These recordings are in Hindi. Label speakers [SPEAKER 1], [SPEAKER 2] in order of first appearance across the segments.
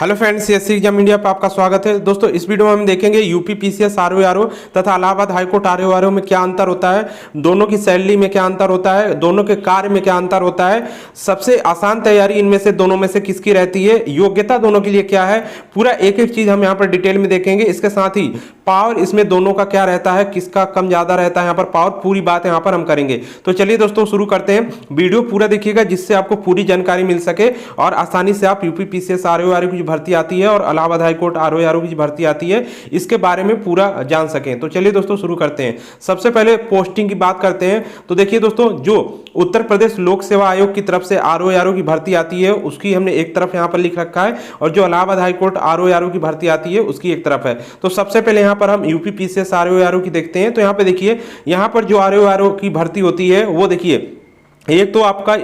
[SPEAKER 1] Hello friends, CSC exam India पर आपका स्वागत है। दोस्तों, इस वीडियो में हम देखेंगे यूपी पीसीएस आरओ तथा इलाहाबाद हाईकोर्ट आरओ में क्या अंतर होता है, दोनों की सैलरी में क्या अंतर होता है, दोनों के कार्य में क्या अंतर होता है, सबसे आसान तैयारी इनमें से दोनों में से किसकी रहती है, योग्यता दोनों के लिए क्या है, पूरा एक एक चीज हम यहाँ पर डिटेल में देखेंगे। इसके साथ ही पावर इसमें दोनों का क्या रहता है, किसका कम ज्यादा रहता है, यहाँ पर पावर पूरी बात यहाँ पर हम करेंगे। तो चलिए दोस्तों शुरू करते हैं। वीडियो पूरा देखिएगा जिससे आपको पूरी जानकारी मिल सके और आसानी से आप यूपी पीसीएस आरओ की भर्ती आती है और इलाहाबाद हाईकोर्ट आरओ की भर्ती आती है, इसके बारे में पूरा जान सकें। तो चलिए दोस्तों शुरू करते हैं। सबसे पहले पोस्टिंग की बात करते हैं। तो देखिए दोस्तों, जो उत्तर प्रदेश लोक सेवा आयोग की तरफ से आरओ की भर्ती आती है उसकी हमने एक तरफ यहां पर लिख रखा है, और जो इलाहाबाद हाईकोर्ट आरओ की भर्ती आती है उसकी एक तरफ है। तो सबसे पहले यहां पर हम यूपी पीसीएस आरओ की देखते हैं। तो यहां पे देखिए, यहां पर जो आरओ की भर्ती होती है वो देखिए, एक तो आपका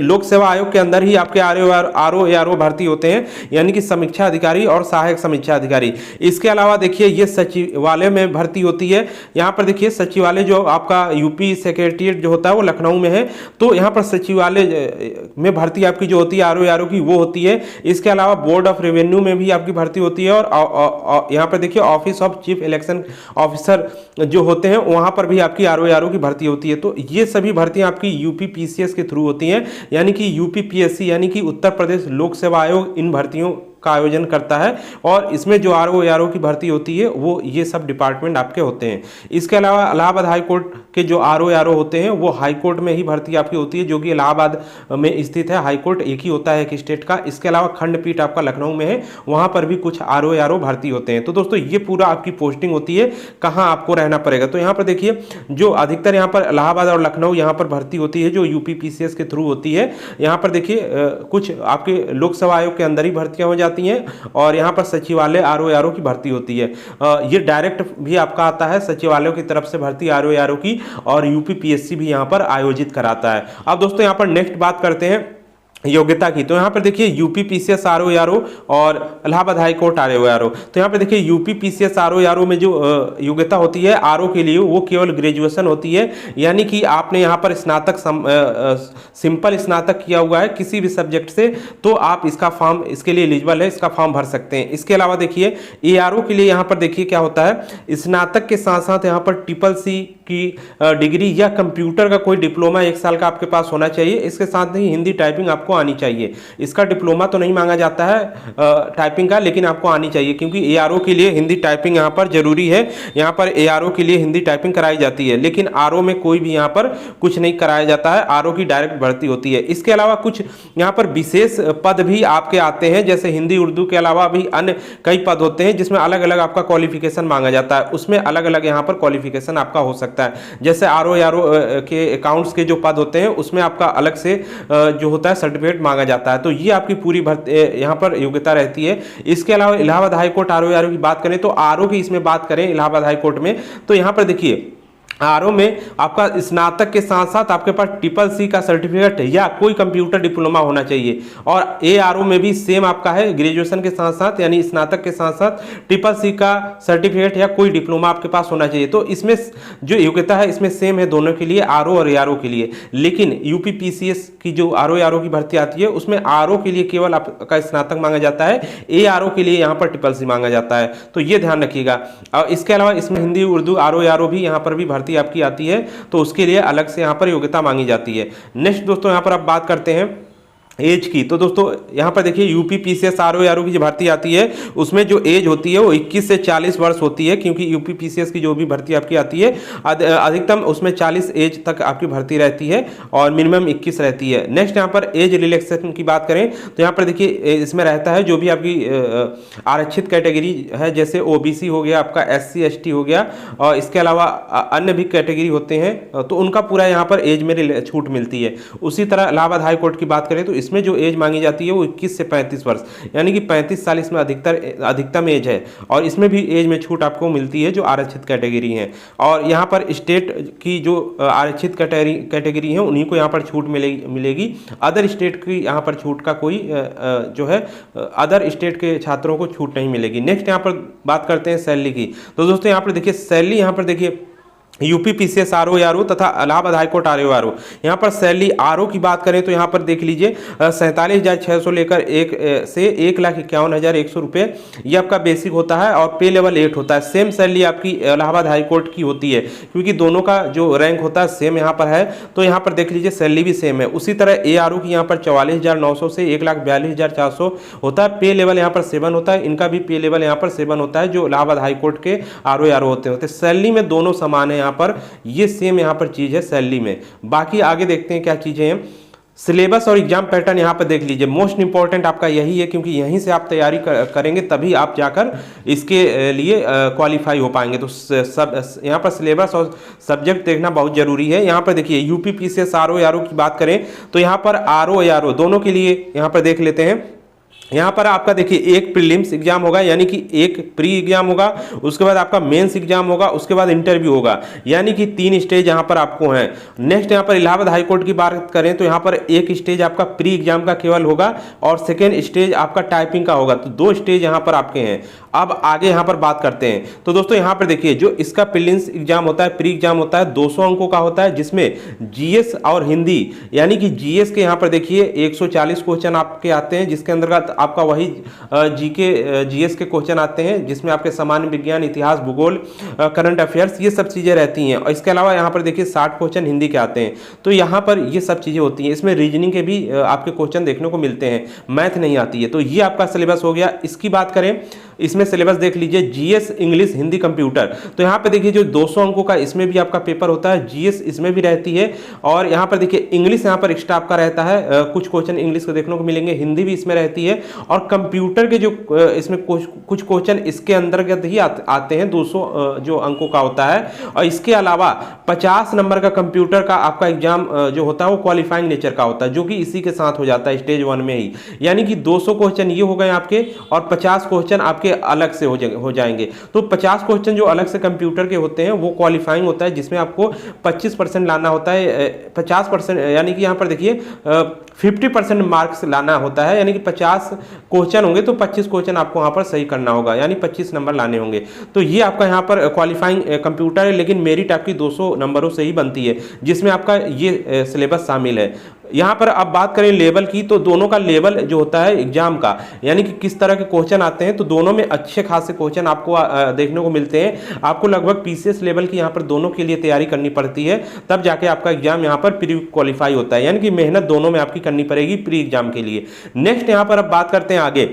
[SPEAKER 1] लोक सेवा आयोग के अंदर ही आपके आरओ भर्ती होते हैं, यानी कि समीक्षा अधिकारी और सहायक समीक्षा अधिकारी। इसके अलावा देखिए, ये सचिवालय में भर्ती होती है। यहाँ पर देखिए, सचिवालय जो आपका यूपी सेक्रेटरिएट जो होता है वो लखनऊ में है, तो यहाँ पर सचिवालय में भर्ती आपकी जो होती है आरओ की वो होती है। इसके अलावा बोर्ड ऑफ रेवेन्यू में भी आपकी भर्ती होती है, और यहाँ पर देखिए office of chief election officer जो होते हैं वहाँ पर भी आपकी आरओ की भर्ती होती है। तो ये सभी भर्तियाँ आपकी यूपी पीसीएस के थ्रू होती हैं, यानी कि यूपी पीएससी यानी कि उत्तर प्रदेश लोक सेवा आयोग इन भर्तियों का आयोजन करता है, और इसमें जो आरओ की भर्ती होती है वो ये सब डिपार्टमेंट आपके होते हैं। इसके अलावा इलाहाबाद हाईकोर्ट के जो आरओ होते हैं वो हाईकोर्ट में ही भर्ती आपकी होती है, जो कि इलाहाबाद में स्थित है। हाईकोर्ट एक ही होता है एक स्टेट का। इसके अलावा खंडपीठ आपका लखनऊ में है, वहां पर भी कुछ आरओ भर्ती होते हैं। तो दोस्तों, ये पूरा आपकी पोस्टिंग होती है, कहाँ आपको रहना पड़ेगा। तो यहाँ पर देखिए, जो अधिकतर यहाँ पर इलाहाबाद और लखनऊ यहाँ पर भर्ती होती है जो यूपी पीसीएस के थ्रू होती है। यहाँ पर देखिए कुछ आपके लोक सेवा आयोग के अंदर ही भर्तियां हो जाती हैं, और यहाँ पर सचिवालय आरओ की भर्ती होती है। ये डायरेक्ट भी आपका आता है सचिवालयों की तरफ से भर्ती आरओ की, और यूपी पीएससी भी यहाँ पर आयोजित कराता है। अब दोस्तों यहाँ पर नेक्स्ट बात करते हैं योग्यता की। तो यहाँ पर देखिए, यूपी पीसीएस आरओ और इलाहाबाद हाईकोर्ट आरओ। तो यहाँ पर देखिए, यूपी पीसीएस आरओ में जो योग्यता होती है आरओ के लिए वो केवल ग्रेजुएशन होती है, यानी कि आपने यहाँ पर स्नातक सिंपल स्नातक किया हुआ है किसी भी सब्जेक्ट से, तो आप इसका फॉर्म इसके लिए एलिजिबल है, इसका फॉर्म भर सकते हैं। इसके अलावा देखिए, एआरओ के लिए यहाँ पर देखिए क्या होता है, स्नातक के साथ साथ यहाँ पर ट्रिपल-सी की डिग्री या कंप्यूटर का कोई डिप्लोमा 1 साल का आपके पास होना चाहिए। इसके साथ ही हिंदी टाइपिंग आपको आनी चाहिए। इसका डिप्लोमा तो नहीं मांगा जाता है टाइपिंग का, लेकिन आपको आनी चाहिए, क्योंकि एआरओ के लिए हिंदी टाइपिंग यहाँ पर जरूरी है। यहाँ पर एआरओ के लिए हिंदी टाइपिंग कराई जाती है, लेकिन आरओ में कोई भी यहाँ पर कुछ नहीं कराया जाता है, आरओ की डायरेक्ट भर्ती होती है। इसके अलावा कुछ यहाँ पर विशेष पद भी आपके आते हैं, जैसे हिंदी उर्दू के अलावा भी अन्य कई पद होते हैं जिसमें अलग अलग आपका क्वालिफिकेशन मांगा जाता है। उसमें अलग अलग यहाँ पर क्वालिफिकेशन आपका हो सकता है। जैसे आरओ के अकाउंट्स के जो पद होते हैं उसमें आपका अलग से जो होता है सर्टिफिकेट मांगा जाता है। तो ये आपकी पूरी भर्ती यहाँ पर योग्यता रहती है। इसके अलावा इलाहाबाद हाईकोर्ट आरओ की बात करें, तो आरओ की इसमें बात करें इलाहाबाद हाईकोर्ट में, तो यहाँ पर देखिए आरओ में आपका स्नातक के साथ साथ आपके पास ट्रिपल-सी का सर्टिफिकेट या कोई कंप्यूटर डिप्लोमा होना चाहिए, और एआरओ में भी सेम आपका है, ग्रेजुएशन के साथ साथ यानी स्नातक के साथ साथ ट्रिपल-सी का सर्टिफिकेट या कोई डिप्लोमा आपके पास होना चाहिए। तो इसमें जो योग्यता है इसमें सेम है दोनों के लिए, आरओ और एआरओ के लिए। लेकिन यूपी पीसीएस की जो आरओ की भर्ती आती है उसमें आरओ के लिए केवल आपका स्नातक मांगा जाता है, एआरओ के लिए यहाँ पर ट्रिपल-सी मांगा जाता है। तो ये ध्यान रखिएगा। और इसके अलावा इसमें हिंदी उर्दू आरओ भी यहाँ पर भी भर्ती आपकी आती है, तो उसके लिए अलग से यहाँ पर योग्यता मांगी जाती है। नेक्स्ट दोस्तों, यहाँ पर आप बात करते हैं एज की। तो दोस्तों यहाँ पर देखिए, यूपी पीसीएस आरओ की जो भर्ती आती है उसमें जो एज होती है वो 21 से 40 वर्ष होती है, क्योंकि यूपी पीसीएस की जो भी भर्ती आपकी आती है अधिकतम उसमें 40 एज तक आपकी भर्ती रहती है, और मिनिमम 21 रहती है। नेक्स्ट यहाँ पर एज रिलैक्सेशन की बात करें, तो यहाँ पर देखिए इसमें रहता है जो भी आपकी आरक्षित कैटेगरी है, जैसे ओबीसी हो गया, आपका SC ST हो गया, और इसके अलावा अन्य भी कैटेगरी होते हैं, तो उनका पूरा यहाँ पर एज में छूट मिलती है। उसी तरह इलाहाबाद हाईकोर्ट की बात करें तो इसमें जो एज मांगी जाती है वो 21 से 35 वर्ष, यानी कि 35 साल इसमें अधिकतम एज है, और इसमें भी एज में छूट आपको मिलती है जो आरक्षित कैटेगरी है। और यहाँ पर स्टेट की जो आरक्षित कैटेगरी है उन्हीं को यहाँ पर छूट मिलेगी। अदर स्टेट की यहाँ पर छूट का कोई जो है अदर स्टेट के छात्रों को छूट नहीं मिलेगी। नेक्स्ट यहाँ पर बात करते हैं सैलरी की। तो दोस्तों यहाँ पर देखिए, सैलरी यहाँ पर देखिए यूपी पीसीएस आरओ आरओ तथा इलाहाबाद हाईकोर्ट आरओ आरओ। यहाँ पर सैलरी आरओ की बात करें तो यहाँ पर देख लीजिए 47,600 लेकर एक से 1,51,100 रुपये ये आपका बेसिक होता है और पे लेवल 8 होता है। सेम सैलरी आपकी इलाहाबाद हाईकोर्ट की होती है क्योंकि दोनों का जो रैंक होता है सेम यहाँ पर है, तो यहाँ पर देख लीजिए सैलरी भी सेम है। उसी तरह ए आर ओ की यहाँ पर 44,900 से 1,42,400 होता है। पे लेवल यहाँ पर 7 होता है, इनका भी पे लेवल यहाँ पर 7 होता है जो इलाहाबाद हाईकोर्ट के आरओ आरओ होते हैं। सैलरी में दोनों समान है, यहाँ पर ये सेम यहाँ पर चीज है सैलरी में। बाकी आगे देखते हैं क्या चीजें हैं। सिलेबस और एग्जाम पैटर्न यहाँ पर देख लीजिए, मोस्ट इंपॉर्टेंट आपका यही है क्योंकि यहीं से आप तैयारी करेंगे तभी आप जाकर इसके लिए क्वालिफाई हो पाएंगे। तो सब यहाँ पर सिलेबस और सब्जेक्ट देखना बहुत जरूरी है। यहाँ पर देखिए यूपी पीसीएस आरओ आरओ की बात करें तो यहाँ पर आरओ आरओ दोनों के लिए यहाँ पर देख लेते हैं। यहाँ पर आपका देखिए एक प्रीलिम्स एग्जाम होगा यानी कि एक प्री एग्जाम होगा, उसके बाद आपका मेंस एग्जाम होगा, उसके बाद इंटरव्यू होगा, यानी कि 3 स्टेज यहाँ पर आपको हैं। नेक्स्ट यहाँ पर इलाहाबाद हाईकोर्ट की बात करें तो यहाँ पर एक स्टेज आपका प्री एग्जाम का केवल होगा और सेकेंड स्टेज आपका टाइपिंग का होगा। तो 2 स्टेज यहाँ पर आपके हैं। अब आगे यहाँ पर बात करते हैं तो दोस्तों यहाँ पर देखिए जो इसका प्रीलिम्स एग्जाम होता है, प्री एग्जाम होता है 200 अंकों का होता है जिसमें जीएस और हिंदी, यानी कि जीएस के यहाँ पर देखिए 140 क्वेश्चन आपके आते हैं जिसके अंतर्गत आपका वही जीके जीएस के क्वेश्चन आते हैं जिसमें आपके सामान्य विज्ञान, इतिहास, भूगोल, करंट अफेयर्स ये सब चीजें रहती हैं। और इसके अलावा यहाँ पर देखिए 60 क्वेश्चन हिंदी के आते हैं। तो यहाँ पर ये सब चीजें होती हैं। इसमें रीजनिंग के भी आपके क्वेश्चन देखने को मिलते हैं, मैथ नहीं आती है। तो ये आपका सिलेबस हो गया। इसकी बात करें, इसमें सिलेबस देख लीजिए जीएस, इंग्लिश, हिंदी, कंप्यूटर। तो यहाँ पे देखिए जो 200 अंकों का इसमें भी आपका पेपर होता है, जीएस इसमें भी रहती है और यहाँ पर देखिए इंग्लिश यहाँ पर एक्स्ट्रा आपका रहता है, कुछ क्वेश्चन इंग्लिश को देखने को मिलेंगे, हिंदी भी इसमें रहती है और कंप्यूटर के जो इसमें कुछ क्वेश्चन इसके अंतर्गत ही आते हैं, 200 जो अंकों का होता है। और इसके अलावा 50 नंबर का कंप्यूटर का आपका एग्जाम जो होता है वो क्वालिफाइंग नेचर का होता है जो कि इसी के साथ हो जाता है स्टेज 1 में ही, यानी कि 200 क्वेश्चन ये हो गए आपके और 50 क्वेश्चन आपके अलग से हो जाएंगे। तो 50 क्वेश्चन जो अलग से कंप्यूटर के होते हैं वो क्वालिफाइंग होता है जिसमें आपको 25% लाना होता है, 50% यानी कि यहाँ पर देखिए 50% मार्क्स लाना होता है, यानी कि 50 क्वेश्चन होंगे तो 25 क्वेश्चन आपको वहाँ पर सही करना होगा, यानी 25 नंबर लाने होंगे। तो ये आपका यहाँ पर क्वालिफाइंग कंप्यूटर है, लेकिन मेरिट आपकी 200 नंबरों से ही बनती है जिसमें आपका ये सिलेबस शामिल है। यहाँ पर अब बात करें लेवल की तो दोनों का लेवल जो होता है एग्जाम का, यानी कि किस तरह के क्वेश्चन आते हैं, तो दोनों में अच्छे खासे क्वेश्चन आपको देखने को मिलते हैं। आपको लगभग पीसीएस लेवल की यहाँ पर दोनों के लिए तैयारी करनी पड़ती है, तब जाके आपका एग्जाम यहाँ पर प्री क्वालिफाई होता है, यानी कि मेहनत दोनों में आपकी करनी पड़ेगी प्री एग्जाम के लिए। नेक्स्ट यहाँ पर अब बात करते हैं आगे।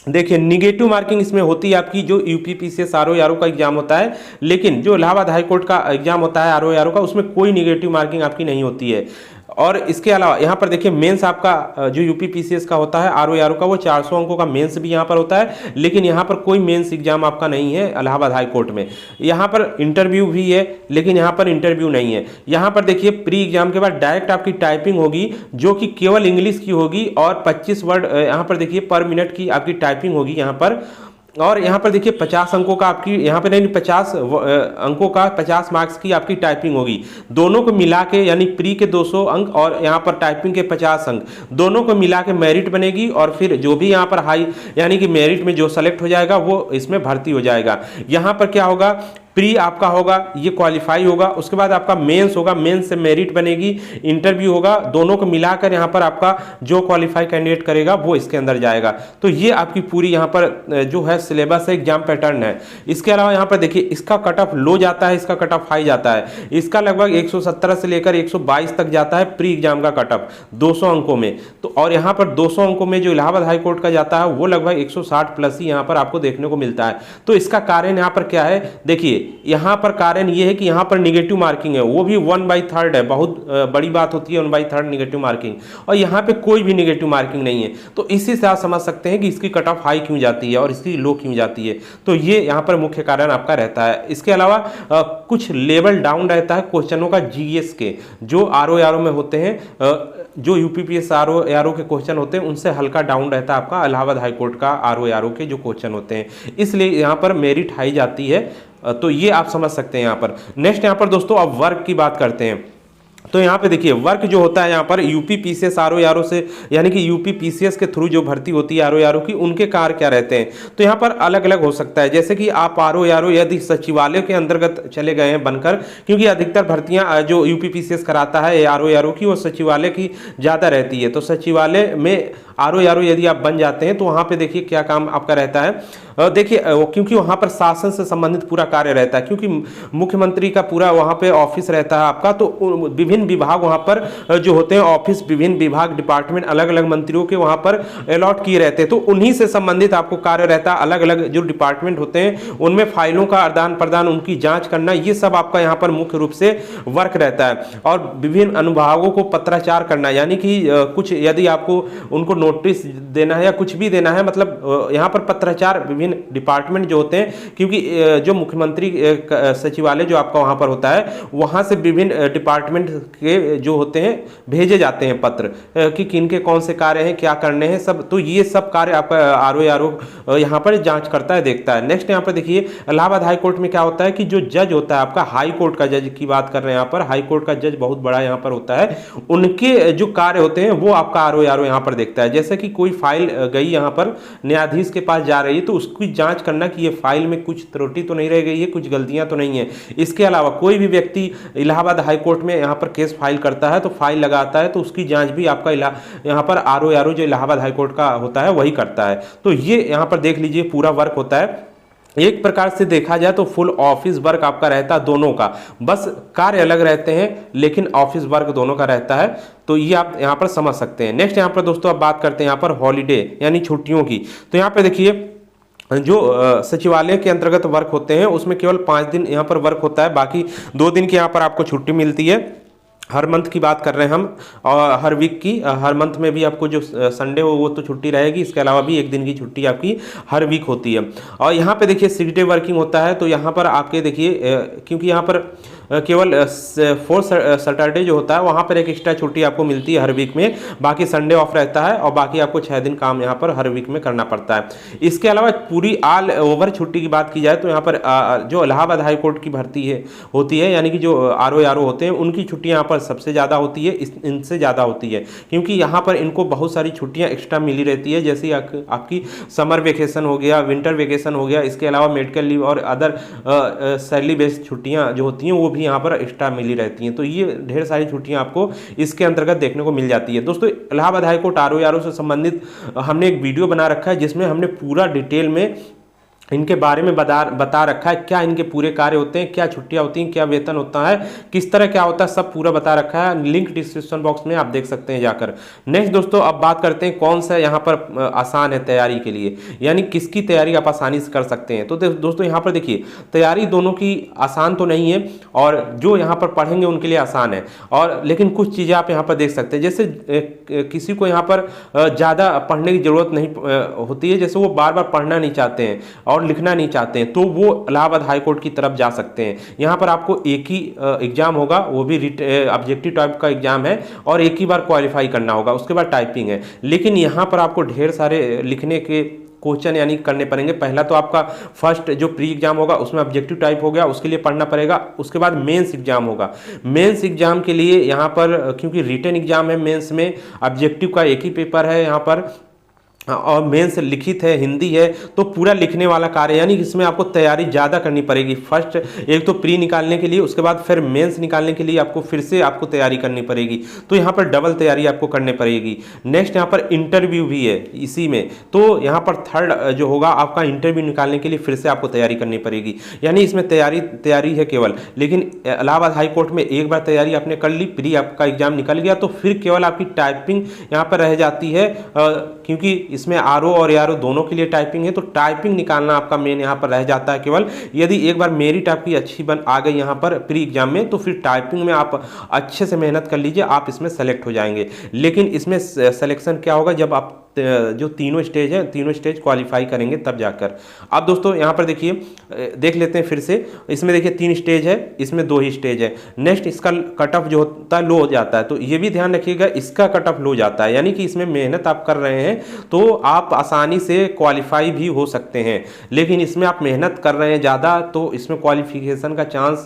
[SPEAKER 1] देखिए निगेटिव मार्किंग इसमें होती है आपकी, जो यूपी पीसीएस आरओ आरओ का एग्जाम होता है, लेकिन जो इलाहाबाद हाईकोर्ट का एग्जाम होता है आरओ आरओ का, उसमें कोई निगेटिव मार्किंग आपकी नहीं होती है। और इसके अलावा यहाँ पर देखिए मेंस आपका जो यूपी पीसीएस का होता है आरओ आरओ का वो 400 अंकों का मेंस भी यहाँ पर होता है, लेकिन यहाँ पर कोई मेंस एग्जाम आपका नहीं है इलाहाबाद हाईकोर्ट में। यहाँ पर इंटरव्यू भी है लेकिन यहाँ पर इंटरव्यू नहीं है। यहाँ पर देखिए प्री एग्जाम के बाद डायरेक्ट आपकी टाइपिंग होगी जो कि केवल इंग्लिश की होगी और 25 वर्ड यहाँ पर देखिए पर मिनट की आपकी टाइपिंग होगी यहाँ पर। और यहाँ पर देखिए 50 अंकों का आपकी यहाँ पे नहीं 50 अंकों का 50 मार्क्स की आपकी टाइपिंग होगी। दोनों को मिला के यानी प्री के 200 अंक और यहाँ पर टाइपिंग के 50 अंक दोनों को मिला के मेरिट बनेगी और फिर जो भी यहाँ पर हाई यानी कि मेरिट में जो सेलेक्ट हो जाएगा वो इसमें भर्ती हो जाएगा। यहाँ पर क्या होगा, प्री आपका होगा ये क्वालिफाई होगा, उसके बाद आपका मेंस होगा, मेंस से मेरिट बनेगी, इंटरव्यू होगा, दोनों को मिलाकर यहाँ पर आपका जो क्वालिफाई कैंडिडेट करेगा वो इसके अंदर जाएगा। तो ये आपकी पूरी यहाँ पर जो है सिलेबस है, एग्जाम पैटर्न है। इसके अलावा यहाँ पर देखिए इसका कट ऑफ लो जाता है, इसका कट ऑफ हाई जाता है। इसका लगभग 117 से लेकर 122 तक जाता है प्री एग्जाम का कट ऑफ 200 अंकों में। तो और यहाँ पर 200 अंकों में जो इलाहाबाद हाईकोर्ट का जाता है वो लगभग 160 प्लस ही यहाँ पर आपको देखने को मिलता है। तो इसका कारण यहाँ पर क्या है, देखिए यहाँ पर कारण ये है कि यहाँ पर निगेटिव मार्किंग है, वो भी 1/3 है, बहुत बड़ी बात होती है 1/3 निगेटिव मार्किंग, और यहाँ पे कोई भी निगेटिव मार्किंग नहीं है। तो इसी से आप समझ सकते हैं कि इसकी कट ऑफ हाई क्यों जाती है और इसकी लो क्यों जाती है। तो ये यहाँ पर मुख्य कारण आपका रहता है। इसके अलावा कुछ लेवल डाउन रहता है क्वेश्चनों का जीएस के, जो आरओ में होते हैं, जो यूपीपीएस आरओ के क्वेश्चन होते हैं उनसे हल्का डाउन रहता है आपका इलाहाबाद हाईकोर्ट का आरओ के जो क्वेश्चन होते हैं, इसलिए यहाँ पर मेरिट हाई जाती है। तो ये आप समझ सकते हैं यहाँ पर। नेक्स्ट यहाँ पर दोस्तों अब वर्क की बात करते हैं। तो यहाँ पे देखिए वर्क जो होता है यहाँ पर यूपी पीसीएस आरओ आरओ से, यानी कि यूपी पीसीएस के थ्रू जो भर्ती होती है आरओ आरओ की, उनके कार्य क्या रहते हैं। तो यहाँ पर अलग अलग हो सकता है, जैसे कि आप आरओ आरओ यदि सचिवालय के अंतर्गत चले गए हैं बनकर, क्योंकि अधिकतर भर्तियां जो यूपी पीसीएस कराता है आरओ आरओ की, वो सचिवालय की ज़्यादा रहती है। तो सचिवालय में आरओ आरओ यदि आप बन जाते हैं तो वहाँ पे देखिए क्या काम आपका रहता है। देखिए क्योंकि वहाँ पर शासन से संबंधित पूरा कार्य रहता है, क्योंकि मुख्यमंत्री का पूरा वहाँ पे ऑफिस रहता है आपका, तो विभिन्न विभाग वहाँ पर जो होते हैं ऑफिस, विभिन्न विभाग डिपार्टमेंट अलग अलग मंत्रियों के वहाँ पर अलॉट किए रहते हैं, तो उन्हीं से संबंधित आपको कार्य रहता है। अलग अलग जो डिपार्टमेंट होते हैं उनमें फाइलों का आदान प्रदान, उनकी जाँच करना, ये सब आपका यहाँ पर मुख्य रूप से वर्क रहता है। और विभिन्न अनुभागों को पत्राचार करना, यानी कि कुछ यदि आपको उनको नोटिस देना है या कुछ भी देना है, मतलब यहाँ पर पत्राचार विभिन्न डिपार्टमेंट जो होते हैं, क्योंकि जो मुख्यमंत्री सचिवालय जो आपका वहां पर होता है, वहां से विभिन्न डिपार्टमेंट के जो होते हैं भेजे जाते हैं पत्र कि किनके कौन से कार्य हैं, क्या करने हैं सब। तो ये सब कार्य आपका आरओ आरओ यहाँ पर जांच करता है, देखता है। नेक्स्ट यहाँ पर देखिए इलाहाबाद हाई कोर्ट में क्या होता है कि जो जज होता है आपका, हाई कोर्ट का जज की बात कर रहे हैं यहाँ पर, हाई कोर्ट का जज बहुत बड़ा यहाँ पर होता है, उनके जो कार्य होते हैं वो आपका आरओ आरओ यहाँ पर देखता है। जैसे कि कोई फाइल गई यहाँ पर न्यायाधीश के पास जा रही है, तो उसकी जांच करना कि ये फाइल में कुछ त्रुटि तो नहीं रह गई है, कुछ गलतियां तो नहीं है। इसके अलावा कोई भी व्यक्ति इलाहाबाद हाई कोर्ट में यहाँ पर केस फाइल करता है, तो फाइल लगाता है, तो उसकी जांच भी आपका यहाँ पर आरओ आरओ जो इलाहाबाद हाई कोर्ट का होता है वही करता है। तो ये यहाँ पर देख लीजिए पूरा वर्क होता है। एक प्रकार से देखा जाए तो फुल ऑफिस वर्क आपका रहता है दोनों का, बस कार्य अलग रहते हैं लेकिन ऑफिस वर्क दोनों का रहता है। तो ये आप यहाँ पर समझ सकते हैं। नेक्स्ट यहाँ पर दोस्तों आप बात करते हैं यहाँ पर हॉलीडे यानी छुट्टियों की। तो यहाँ पे देखिए जो सचिवालय के अंतर्गत वर्क होते हैं उसमें केवल 5 दिन यहाँ पर वर्क होता है, बाकी 2 दिन की यहाँ पर आपको छुट्टी मिलती है। हर मंथ की बात कर रहे हैं हम, और हर वीक की, हर मंथ में भी आपको जो संडे हो वो तो छुट्टी रहेगी, इसके अलावा भी 1 दिन की छुट्टी आपकी हर वीक होती है। और यहाँ पे देखिए 6 डे वर्किंग होता है, तो यहाँ पर आपके देखिए क्योंकि यहाँ पर केवल 4 सैटरडे जो होता है वहाँ पर एक एक्स्ट्रा छुट्टी आपको मिलती है हर वीक में, बाकी संडे ऑफ रहता है और बाकी आपको 6 दिन काम यहाँ पर हर वीक में करना पड़ता है। इसके अलावा पूरी ऑल ओवर छुट्टी की बात की जाए तो यहाँ पर जो इलाहाबाद हाई कोर्ट की भर्ती होती है, यानी कि जो आरओ आरओ होते हैं उनकी छुट्टियाँ यहाँ पर सबसे ज़्यादा होती है, इनसे ज़्यादा होती है, क्योंकि यहाँ पर इनको बहुत सारी छुट्टियाँ एक्स्ट्रा मिली रहती है, जैसे आपकी समर वेकेशन हो गया, विंटर वेकेशन हो गया, इसके अलावा मेडिकल लीव और अदर सैलरी बेस्ड छुट्टियाँ जो होती हैं वो भी यहाँ पर एक्स्ट्रा मिली रहती हैं। तो ये ढेर सारी छुट्टियाँ आपको इसके अंतर्गत देखने को मिल जाती है। दोस्तों Allahabad high court RO RO से संबंधित हमने एक वीडियो बना रखा है जिसमें हमने पूरा डिटेल में इनके बारे में बता रखा है, क्या इनके पूरे कार्य होते हैं, क्या छुट्टियां होती हैं, क्या वेतन होता है, किस तरह क्या होता है, सब पूरा बता रखा है। लिंक डिस्क्रिप्शन बॉक्स में आप देख सकते हैं जाकर। नेक्स्ट दोस्तों अब बात करते हैं कौन सा यहाँ पर आसान है तैयारी के लिए, यानी किसकी तैयारी आप आसानी से कर सकते हैं। तो दोस्तों यहाँ पर देखिए तैयारी दोनों की आसान तो नहीं है, और जो यहाँ पर पढ़ेंगे उनके लिए आसान है, और लेकिन कुछ चीज़ें आप यहाँ पर देख सकते हैं। जैसे किसी को यहाँ पर ज़्यादा पढ़ने की ज़रूरत नहीं होती है, जैसे वो बार बार पढ़ना नहीं चाहते हैं और लिखना नहीं चाहते हैं, तो वो इलाहाबाद हाई कोर्ट की तरफ जा सकते हैं। यहाँ पर आपको एक ही एग्जाम होगा, वो भी ऑब्जेक्टिव टाइप का एग्जाम है, और एक ही बार क्वालिफाई करना होगा, उसके बाद टाइपिंग है। लेकिन यहाँ पर आपको ढेर सारे लिखने के क्वेश्चन यानी करने पड़ेंगे। पहला तो आपका फर्स्ट जो प्री एग्जाम होगा उसमें ऑब्जेक्टिव टाइप हो गया, उसके लिए पढ़ना पड़ेगा। उसके बाद मेंस एग्जाम होगा। मेंस एग्जाम के लिए यहाँ पर क्योंकि रिटन एग्जाम है, मेंस में ऑब्जेक्टिव का एक ही पेपर है यहाँ पर, और मेंस लिखित है, हिंदी है, तो पूरा लिखने वाला कार्य, यानी इसमें आपको तैयारी ज़्यादा करनी पड़ेगी। फर्स्ट एक तो प्री निकालने के लिए, उसके बाद फिर मेंस निकालने के लिए आपको फिर से आपको तैयारी करनी पड़ेगी, तो यहाँ पर डबल तैयारी आपको करनी पड़ेगी। नेक्स्ट यहाँ पर इंटरव्यू भी है इसी में, तो यहाँ पर थर्ड जो होगा आपका इंटरव्यू निकालने के लिए फिर से आपको तैयारी करनी पड़ेगी, यानी इसमें तैयारी है केवल। लेकिन इलाहाबाद हाई कोर्ट में एक बार तैयारी आपने कर ली, प्री आपका एग्जाम निकल गया, तो फिर केवल आपकी टाइपिंग यहाँ पर रह जाती है, क्योंकि इसमें आरओ और आरओ दोनों के लिए टाइपिंग है, तो टाइपिंग निकालना आपका मेन यहाँ पर रह जाता है केवल। यदि एक बार मेरिट आपकी अच्छी आ गई यहाँ पर प्री एग्जाम में, तो फिर टाइपिंग में आप अच्छे से मेहनत कर लीजिए, आप इसमें सेलेक्ट हो जाएंगे। लेकिन इसमें सिलेक्शन क्या होगा, जब आप जो तीनों स्टेज है, तीनों स्टेज क्वालिफाई करेंगे तब जाकर। अब दोस्तों यहाँ पर देखिए, देख लेते हैं फिर से। इसमें देखिए 3 स्टेज है, इसमें 2 ही स्टेज है। नेक्स्ट इसका कट ऑफ जो होता है लो हो जाता है, तो ये भी ध्यान रखिएगा, इसका कट ऑफ लो जाता है, यानी कि इसमें मेहनत आप कर रहे हैं तो आप आसानी से क्वालिफाई भी हो सकते हैं। लेकिन इसमें आप मेहनत कर रहे हैं ज़्यादा तो इसमें क्वालिफिकेशन का चांस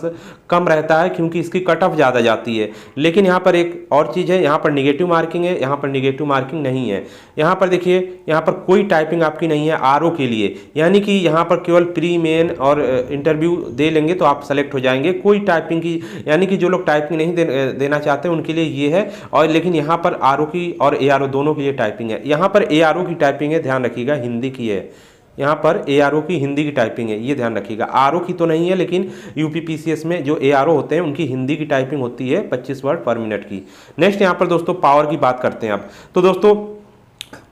[SPEAKER 1] कम रहता है, क्योंकि इसकी कट ऑफ ज़्यादा जाती है। लेकिन यहाँ पर एक और चीज़ है, यहाँ पर निगेटिव मार्किंग है, यहाँ पर निगेटिव मार्किंग नहीं है। यहाँ पर देखिए, यहाँ पर कोई टाइपिंग आपकी नहीं है आरओ के लिए, यानी कि यहाँ पर केवल प्री मेन और इंटरव्यू दे लेंगे तो आप सेलेक्ट हो जाएंगे। कोई टाइपिंग की, यानी कि जो लोग टाइपिंग नहीं देना चाहते उनके लिए ये है। और लेकिन यहाँ पर आरओ की और एआरओ दोनों के लिए टाइपिंग है। यहाँ पर एआरओ की टाइपिंग है, ध्यान रखिएगा, हिंदी की है। यहाँ पर एआरओ की हिंदी की टाइपिंग है, ये ध्यान रखिएगा। आरओ की तो नहीं है, लेकिन यूपीपीसीएस में जो एआरओ होते हैं उनकी हिंदी की टाइपिंग होती है 25 वर्ड पर मिनट की। नेक्स्ट यहाँ पर दोस्तों पावर की बात करते हैं अब। तो दोस्तों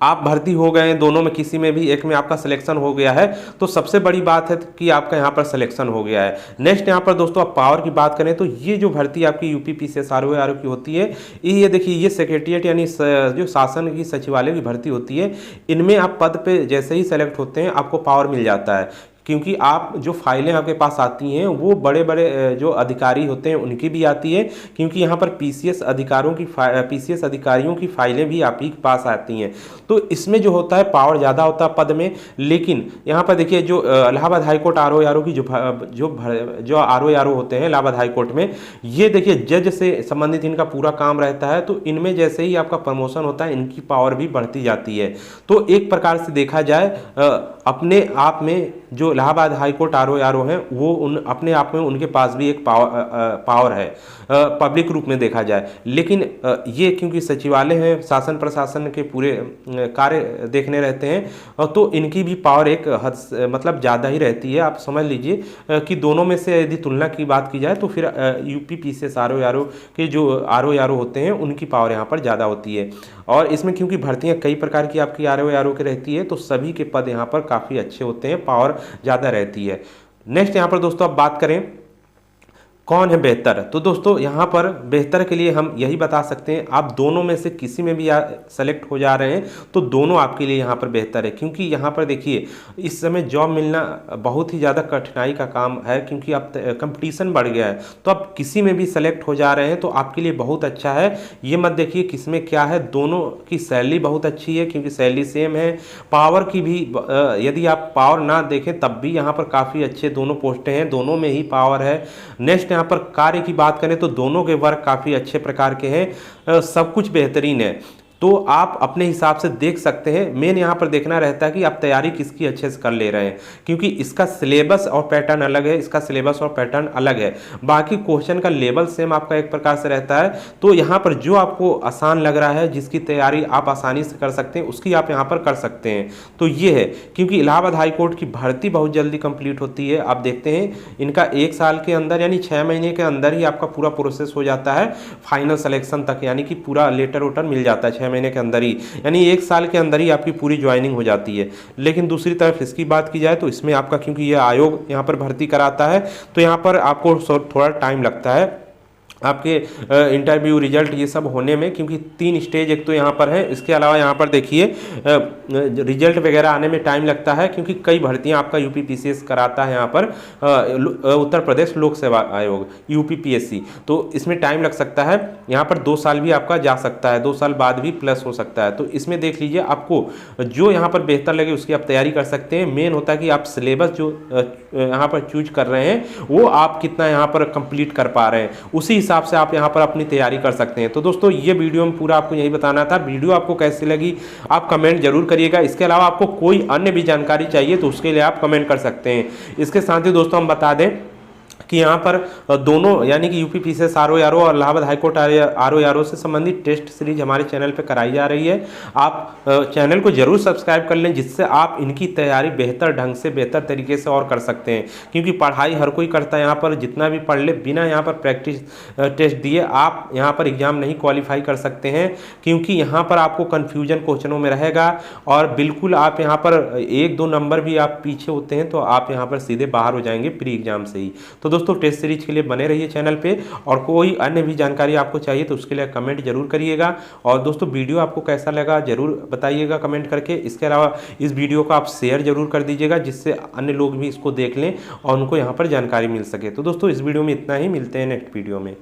[SPEAKER 1] आप भर्ती हो गए, दोनों में किसी में भी एक में आपका सिलेक्शन हो गया है तो सबसे बड़ी बात है कि आपका यहाँ पर सिलेक्शन हो गया है। नेक्स्ट यहाँ पर दोस्तों आप पावर की बात करें तो ये जो भर्ती आपकी यूपीपीसीएस आरओ की होती है, ये देखिए, ये सेक्रेटरिएट यानी जो शासन की सचिवालय की भर्ती होती है, इनमें आप पद पे जैसे ही सेलेक्ट होते हैं आपको पावर मिल जाता है। क्योंकि आप जो फाइलें आपके पास आती हैं वो बड़े बड़े जो अधिकारी होते हैं उनकी भी आती है, क्योंकि यहाँ पर पीसीएस अधिकारियों की फाइलें भी आप ही के पास आती हैं। तो इसमें जो होता है पावर ज़्यादा होता है पद में। लेकिन यहाँ पर देखिए, जो इलाहाबाद हाईकोर्ट आरओ की जो आरओ होते हैं इलाहाबाद हाईकोर्ट में, ये देखिए जज से संबंधित इनका पूरा काम रहता है। तो इनमें जैसे ही आपका प्रमोशन होता है इनकी पावर भी बढ़ती जाती है। तो एक प्रकार से देखा जाए अपने आप में जो इलाहाबाद हाईकोर्ट आरओ हैं वो अपने आप में उनके पास भी एक पावर है पब्लिक रूप में देखा जाए। लेकिन ये क्योंकि सचिवालय है, शासन प्रशासन के पूरे कार्य देखने रहते हैं, तो इनकी भी पावर एक हद मतलब ज़्यादा ही रहती है। आप समझ लीजिए कि दोनों में से यदि तुलना की बात की जाए तो फिर यूपीपीसीएस आरओ के जो आरओ होते हैं उनकी पावर यहाँ पर ज़्यादा होती है। और इसमें क्योंकि भर्तियाँ कई प्रकार की आपकी आरओ की रहती है तो सभी के पद यहाँ पर काफ़ी अच्छे होते हैं, पावर ज़्यादा रहती है। नेक्स्ट यहाँ पर दोस्तों अब बात करें कौन है बेहतर, तो दोस्तों यहाँ पर बेहतर के लिए हम यही बता सकते हैं, आप दोनों में से किसी में भी सेलेक्ट हो जा रहे हैं तो दोनों आपके लिए यहाँ पर बेहतर है। क्योंकि यहाँ पर देखिए इस समय जॉब मिलना बहुत ही ज़्यादा कठिनाई का काम है, क्योंकि अब कंपटीशन बढ़ गया है। तो आप किसी में भी सेलेक्ट हो जा रहे हैं तो आपके लिए बहुत अच्छा है। ये मत देखिए किसमें क्या है, दोनों की सैलरी बहुत अच्छी है, क्योंकि सैलरी सेम है। पावर की भी यदि आप पावर ना देखें तब भी यहाँ पर काफ़ी अच्छे दोनों पोस्टें हैं, दोनों में ही पावर है। नेक्स्ट यहाँ पर कार्य की बात करें तो दोनों के वर्क काफ़ी अच्छे प्रकार के हैं, सब कुछ बेहतरीन है। तो आप अपने हिसाब से देख सकते हैं। मेन यहाँ पर देखना रहता है कि आप तैयारी किसकी अच्छे से कर ले रहे हैं, क्योंकि इसका सिलेबस और पैटर्न अलग है, इसका सिलेबस और पैटर्न अलग है। बाकी क्वेश्चन का लेवल सेम आपका एक प्रकार से रहता है। तो यहाँ पर जो आपको आसान लग रहा है, जिसकी तैयारी आप आसानी से कर सकते हैं, उसकी आप यहाँ पर कर सकते हैं। तो ये है, क्योंकि इलाहाबाद हाईकोर्ट की भर्ती बहुत जल्दी कंप्लीट होती है। आप देखते हैं इनका 1 साल के अंदर यानी 6 महीने के अंदर ही आपका पूरा प्रोसेस हो जाता है फाइनल सिलेक्शन तक, यानी कि पूरा लेटर वोटर मिल जाता है 6 महीने के अंदर ही, यानी 1 साल के अंदर ही आपकी पूरी ज्वाइनिंग हो जाती है। लेकिन दूसरी तरफ इसकी बात की जाए तो इसमें आपका, क्योंकि ये आयोग यहाँ पर भर्ती कराता है तो यहाँ पर आपको थोड़ा टाइम लगता है आपके इंटरव्यू रिजल्ट ये सब होने में, क्योंकि 3 स्टेज एक तो यहाँ पर है। इसके अलावा यहाँ पर देखिए रिजल्ट वगैरह आने में टाइम लगता है, क्योंकि कई भर्तियाँ आपका यूपीपीसीएस कराता है यहाँ पर उत्तर प्रदेश लोक सेवा आयोग यूपीपीएससी, तो इसमें टाइम लग सकता है। यहाँ पर 2 साल भी आपका जा सकता है, 2 साल बाद भी प्लस हो सकता है। तो इसमें देख लीजिए आपको जो यहाँ पर बेहतर लगे उसकी आप तैयारी कर सकते हैं। मेन होता है कि आप सिलेबस जो यहाँ पर चूज कर रहे हैं वो आप कितना यहाँ पर कंप्लीट कर पा रहे हैं, उसी हिसाब से आप यहाँ पर अपनी तैयारी कर सकते हैं। तो दोस्तों ये वीडियो में पूरा आपको यही बताना था। वीडियो आपको कैसी लगी आप कमेंट जरूर करिएगा। इसके अलावा आपको कोई अन्य भी जानकारी चाहिए तो उसके लिए आप कमेंट कर सकते हैं। इसके साथ ही दोस्तों हम बता दें कि यहाँ पर दोनों यानी कि यूपीपीसीएस आरओ और इलाहाबाद हाईकोर्ट आरओ से संबंधित टेस्ट सीरीज हमारे चैनल पे कराई जा रही है। आप चैनल को जरूर सब्सक्राइब कर लें, जिससे आप इनकी तैयारी बेहतर ढंग से बेहतर तरीके से और कर सकते हैं। क्योंकि पढ़ाई हर कोई करता है, यहाँ पर जितना भी पढ़ ले बिना यहाँ पर प्रैक्टिस टेस्ट दिए आप यहाँ पर एग्जाम नहीं क्वालिफाई कर सकते हैं, क्योंकि यहाँ पर आपको कन्फ्यूजन क्वेश्चनों में रहेगा और बिल्कुल आप यहाँ पर 1-2 नंबर भी आप पीछे होते हैं तो आप यहाँ पर सीधे बाहर हो जाएंगे प्री एग्जाम से ही। तो तो दोस्तों टेस्ट सीरीज के लिए बने रहिए चैनल पे, और कोई अन्य भी जानकारी आपको चाहिए तो उसके लिए कमेंट जरूर करिएगा। और दोस्तों वीडियो आपको कैसा लगा जरूर बताइएगा कमेंट करके। इसके अलावा इस वीडियो को आप शेयर जरूर कर दीजिएगा, जिससे अन्य लोग भी इसको देख लें और उनको यहाँ पर जानकारी मिल सके। तो दोस्तों इस वीडियो में इतना ही, मिलते हैं नेक्स्ट वीडियो में।